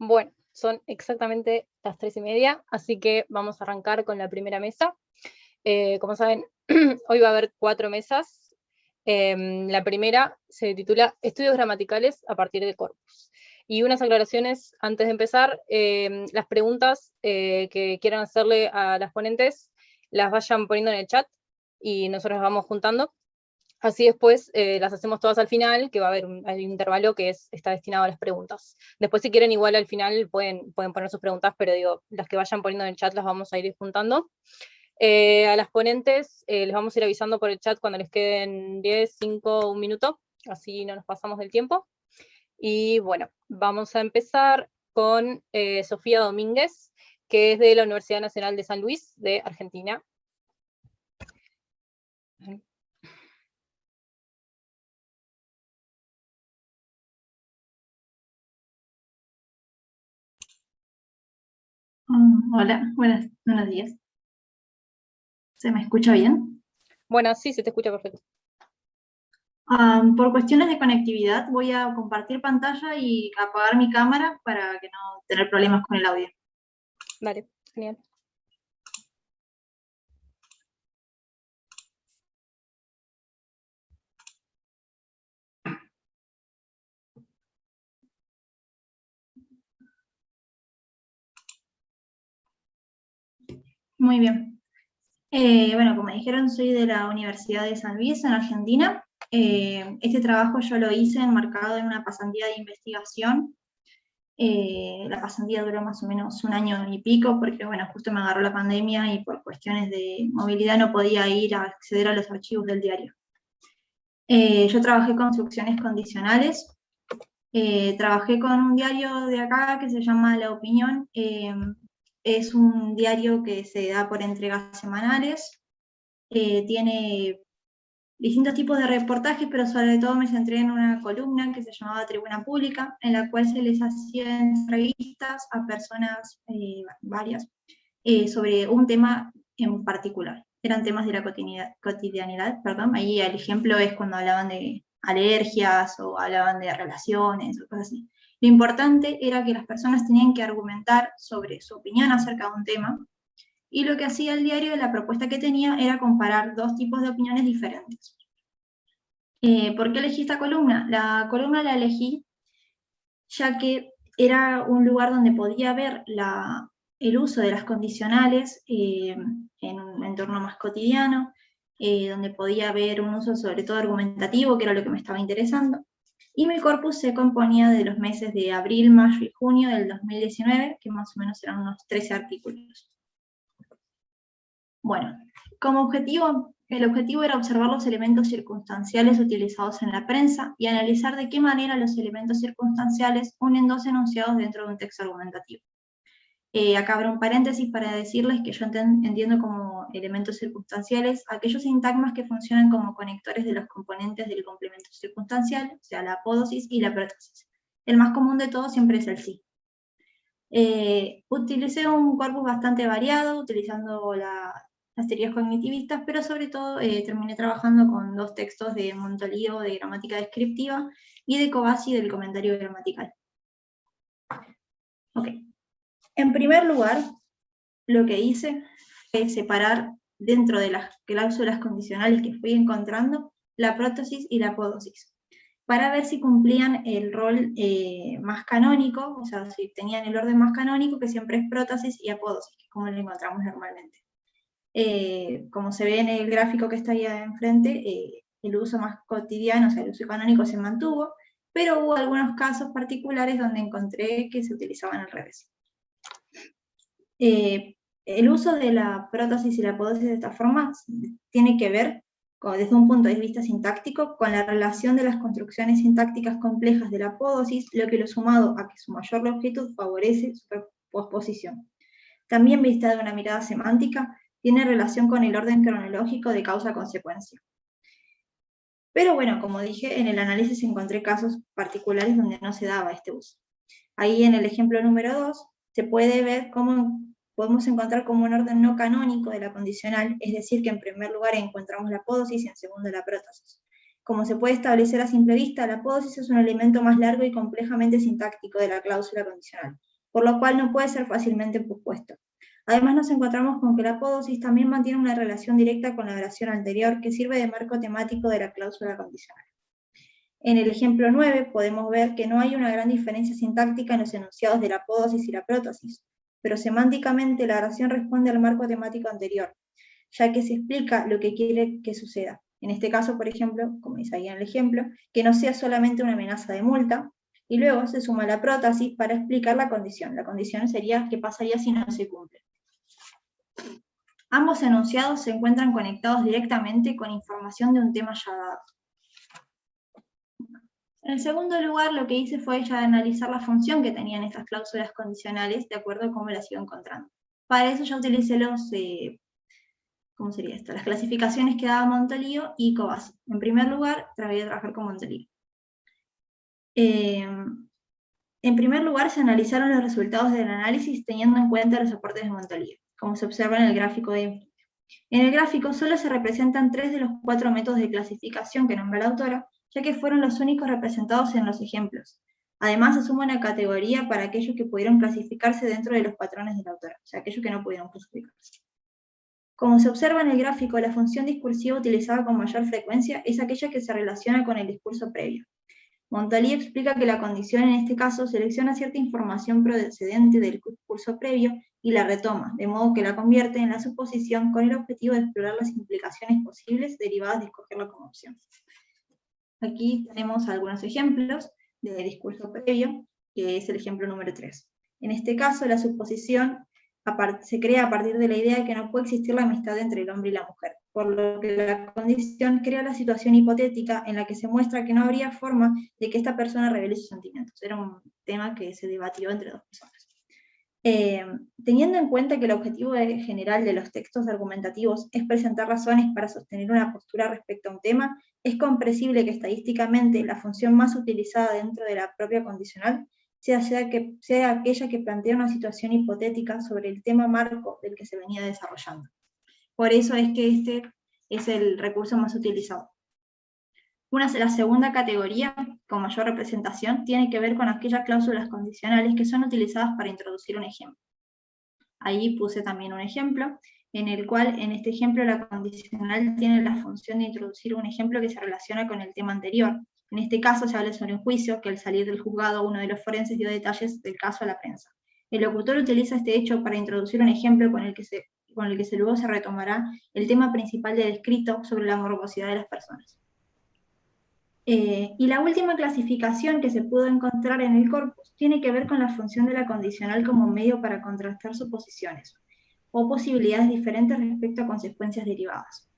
Bueno, son exactamente las 3:30, así que vamos a arrancar con la primera mesa. Como saben, hoy va a haber 4 mesas. La primera se titula Estudios gramaticales a partir de corpus. Y unas aclaraciones antes de empezar. Las preguntas que quieran hacerle a las ponentes las vayan poniendo en el chat y nosotros las vamos juntando. Así después las hacemos todas al final, que va a haber hay un intervalo que está destinado a las preguntas. Después, si quieren, igual al final pueden poner sus preguntas, pero digo, las que vayan poniendo en el chat las vamos a ir juntando. A las ponentes les vamos a ir avisando por el chat cuando les queden 10, 5, 1 minuto, así no nos pasamos del tiempo. Y bueno, vamos a empezar con Sofía Domínguez, que es de la Universidad Nacional de San Luis, de Argentina. Hola, buenos días. ¿Se me escucha bien? Bueno, sí, se te escucha perfecto. Por cuestiones de conectividad voy a compartir pantalla y apagar mi cámara para que no tener problemas con el audio. Dale, genial. Muy bien. Bueno, como dijeron, soy de la Universidad de San Luis, en Argentina. Este trabajo yo lo hice enmarcado en una pasantía de investigación. La pasantía duró más o menos 1 año y pico, porque bueno, justo me agarró la pandemia y por cuestiones de movilidad no podía ir a acceder a los archivos del diario. Yo trabajé construcciones condicionales, trabajé con un diario de acá que se llama La Opinión. Es un diario que se da por entregas semanales, tiene distintos tipos de reportajes, pero sobre todo me centré en una columna que se llamaba Tribuna Pública, en la cual se les hacían entrevistas a personas, varias, sobre un tema en particular. Eran temas de la cotidianidad, perdón. Ahí el ejemplo es cuando hablaban de alergias o hablaban de relaciones o cosas así. Lo importante era que las personas tenían que argumentar sobre su opinión acerca de un tema, y lo que hacía el diario, la propuesta que tenía, era comparar 2 tipos de opiniones diferentes. ¿Por qué elegí esta columna? La columna la elegí ya que era un lugar donde podía ver el uso de las condicionales en un entorno más cotidiano, donde podía ver un uso sobre todo argumentativo, que era lo que me estaba interesando. Y mi corpus se componía de los meses de abril, mayo y junio del 2019, que más o menos eran unos 13 artículos. Bueno, el objetivo era observar los elementos circunstanciales utilizados en la prensa y analizar de qué manera los elementos circunstanciales unen 2 enunciados dentro de un texto argumentativo. Acá abro un paréntesis para decirles que yo entiendo como elementos circunstanciales aquellos sintagmas que funcionan como conectores de los componentes del complemento circunstancial, o sea, la apódosis y la prótesis. El más común de todos siempre es el sí. Utilicé un corpus bastante variado, utilizando las teorías cognitivistas, pero sobre todo terminé trabajando con 2 textos de Montolivo de gramática descriptiva y de Covasi del comentario gramatical. Ok. En primer lugar, lo que hice fue separar dentro de las cláusulas condicionales que fui encontrando la prótesis y la apódosis, para ver si cumplían el rol más canónico, o sea, si tenían el orden más canónico, que siempre es prótesis y apódosis, que es como lo encontramos normalmente. Como se ve en el gráfico que está ahí enfrente, el uso más cotidiano, o sea, el uso canónico se mantuvo, pero hubo algunos casos particulares donde encontré que se utilizaban al revés. El uso de la prótesis y la apódosis de esta forma tiene que ver, desde un punto de vista sintáctico, con la relación de las construcciones sintácticas complejas de la apódosis, lo que lo sumado a que su mayor longitud favorece su posposición. También, vista de una mirada semántica, tiene relación con el orden cronológico de causa-consecuencia. Pero bueno, como dije, en el análisis encontré casos particulares donde no se daba este uso. Ahí en el ejemplo número 2 se puede ver cómo podemos encontrar como un orden no canónico de la condicional, es decir, que en primer lugar encontramos la apódosis y en segundo la prótesis. Como se puede establecer a simple vista, la apódosis es un elemento más largo y complejamente sintáctico de la cláusula condicional, por lo cual no puede ser fácilmente propuesto. Además nos encontramos con que la apódosis también mantiene una relación directa con la oración anterior, que sirve de marco temático de la cláusula condicional. En el ejemplo 9 podemos ver que no hay una gran diferencia sintáctica en los enunciados de la apódosis y la prótesis, pero semánticamente la oración responde al marco temático anterior, ya que se explica lo que quiere que suceda. En este caso, por ejemplo, como dice ahí en el ejemplo, que no sea solamente una amenaza de multa, y luego se suma la prótesis para explicar la condición. La condición sería qué pasaría si no se cumple. Ambos enunciados se encuentran conectados directamente con información de un tema ya dado. En segundo lugar, lo que hice fue ya analizar la función que tenían estas cláusulas condicionales de acuerdo a cómo las iba encontrando. Para eso ya utilicé ¿cómo sería esto? Las clasificaciones que daba Montolio y Covasi. En primer lugar, voy a trabajar con Montolio. En primer lugar, se analizaron los resultados del análisis teniendo en cuenta los aportes de Montolio, como se observa en el gráfico de Infinito. En el gráfico solo se representan 3 de los 4 métodos de clasificación que nombra la autora, ya que fueron los únicos representados en los ejemplos. Además, se suma una categoría para aquellos que pudieron clasificarse dentro de los patrones de la autora, o sea, aquellos que no pudieron clasificarse. Como se observa en el gráfico, la función discursiva utilizada con mayor frecuencia es aquella que se relaciona con el discurso previo. Montolio explica que la condición en este caso selecciona cierta información procedente del discurso previo y la retoma, de modo que la convierte en la suposición con el objetivo de explorar las implicaciones posibles derivadas de escogerlo como opción. Aquí tenemos algunos ejemplos de discurso previo, que es el ejemplo número 3. En este caso, la suposición se crea a partir de la idea de que no puede existir la amistad entre el hombre y la mujer, por lo que la condición crea la situación hipotética en la que se muestra que no habría forma de que esta persona revele sus sentimientos. Era un tema que se debatió entre dos personas. Teniendo en cuenta que el objetivo general de los textos argumentativos es presentar razones para sostener una postura respecto a un tema, es comprensible que estadísticamente la función más utilizada dentro de la propia condicional sea aquella que plantea una situación hipotética sobre el tema marco del que se venía desarrollando. Por eso es que este es el recurso más utilizado. La segunda categoría, con mayor representación, tiene que ver con aquellas cláusulas condicionales que son utilizadas para introducir un ejemplo. Ahí puse también un ejemplo, en el cual, en este ejemplo, la condicional tiene la función de introducir un ejemplo que se relaciona con el tema anterior. En este caso se habla sobre un juicio que al salir del juzgado uno de los forenses dio detalles del caso a la prensa. El locutor utiliza este hecho para introducir un ejemplo con el que luego se retomará el tema principal del escrito sobre la morbosidad de las personas. Y la última clasificación que se pudo encontrar en el corpus tiene que ver con la función de la condicional como medio para contrastar suposiciones o posibilidades diferentes respecto a consecuencias derivadas.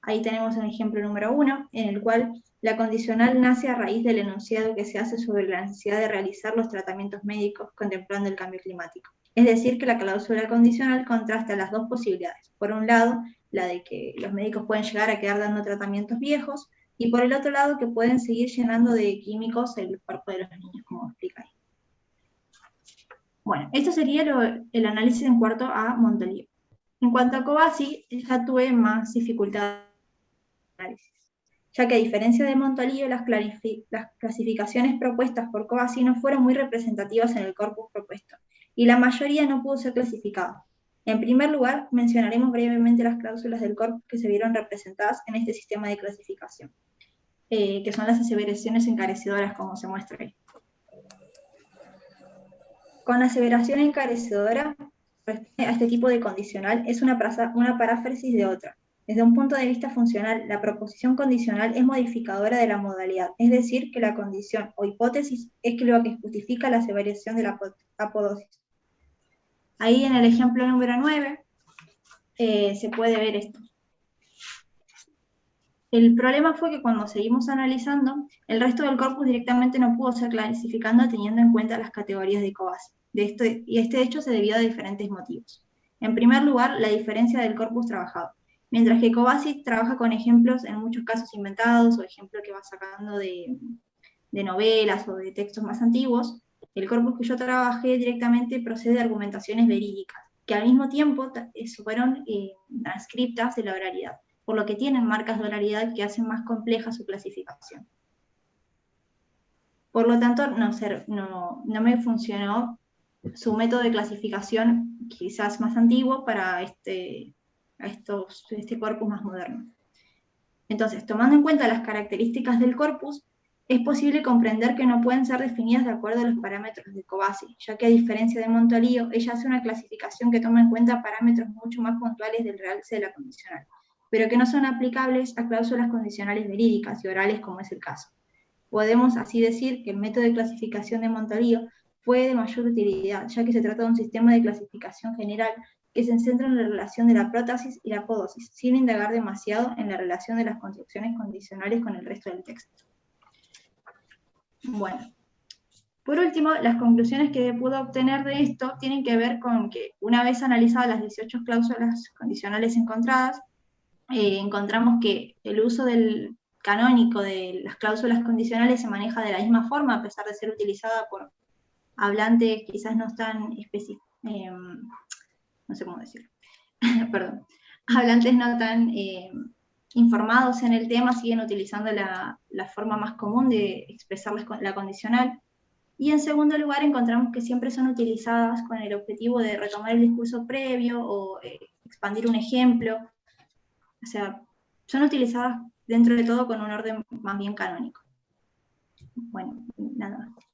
Ahí tenemos un ejemplo número 1, en el cual la condicional nace a raíz del enunciado que se hace sobre la necesidad de realizar los tratamientos médicos contemplando el cambio climático. Es decir, que la cláusula condicional contrasta las dos posibilidades. Por un lado, la de que los médicos pueden llegar a quedar dando tratamientos viejos, y por el otro lado, que pueden seguir llenando de químicos el cuerpo de los niños, como explica ahí. Bueno, esto sería el análisis en cuanto a Montolio. En cuanto a Covasi, ya tuve más dificultad de análisis, ya que a diferencia de Montolio, las clasificaciones propuestas por Covasi no fueron muy representativas en el corpus propuesto, y la mayoría no pudo ser clasificada. En primer lugar, mencionaremos brevemente las cláusulas del corpus que se vieron representadas en este sistema de clasificación, que son las aseveraciones encarecedoras, como se muestra ahí. Con la aseveración encarecedora, a este tipo de condicional es una paráfrasis de otra. Desde un punto de vista funcional, la proposición condicional es modificadora de la modalidad, es decir, que la condición o hipótesis es lo que justifica la aseveración de la apodosis. Ahí en el ejemplo número 9 se puede ver esto. El problema fue que cuando seguimos analizando, el resto del corpus directamente no pudo ser clasificado teniendo en cuenta las categorías de Covasi. Y este hecho se debió a diferentes motivos. En primer lugar, la diferencia del corpus trabajado. Mientras que Covasi trabaja con ejemplos en muchos casos inventados o ejemplos que va sacando de novelas o de textos más antiguos, el corpus que yo trabajé directamente procede de argumentaciones verídicas, que al mismo tiempo fueron transcriptas de la oralidad, por lo que tienen marcas de oralidad que hacen más compleja su clasificación. Por lo tanto, no me funcionó su método de clasificación quizás más antiguo para este corpus más moderno. Entonces, tomando en cuenta las características del corpus, es posible comprender que no pueden ser definidas de acuerdo a los parámetros de Covasi, ya que a diferencia de Montolio, ella hace una clasificación que toma en cuenta parámetros mucho más puntuales del realce de la condicional, pero que no son aplicables a cláusulas condicionales verídicas y orales como es el caso. Podemos así decir que el método de clasificación de Montolio fue de mayor utilidad, ya que se trata de un sistema de clasificación general que se centra en la relación de la prótesis y la apodosis, sin indagar demasiado en la relación de las construcciones condicionales con el resto del texto. Bueno, por último, las conclusiones que puedo obtener de esto tienen que ver con que, una vez analizadas las 18 cláusulas condicionales encontradas, encontramos que el uso del canónico de las cláusulas condicionales se maneja de la misma forma, a pesar de ser utilizada por hablantes quizás no tan específicos, no sé cómo decirlo, perdón, hablantes no tan informados en el tema siguen utilizando la forma más común de expresar la condicional. Y en segundo lugar, encontramos que siempre son utilizadas con el objetivo de retomar el discurso previo o expandir un ejemplo. O sea, son utilizadas dentro de todo con un orden más bien canónico. Bueno, nada más.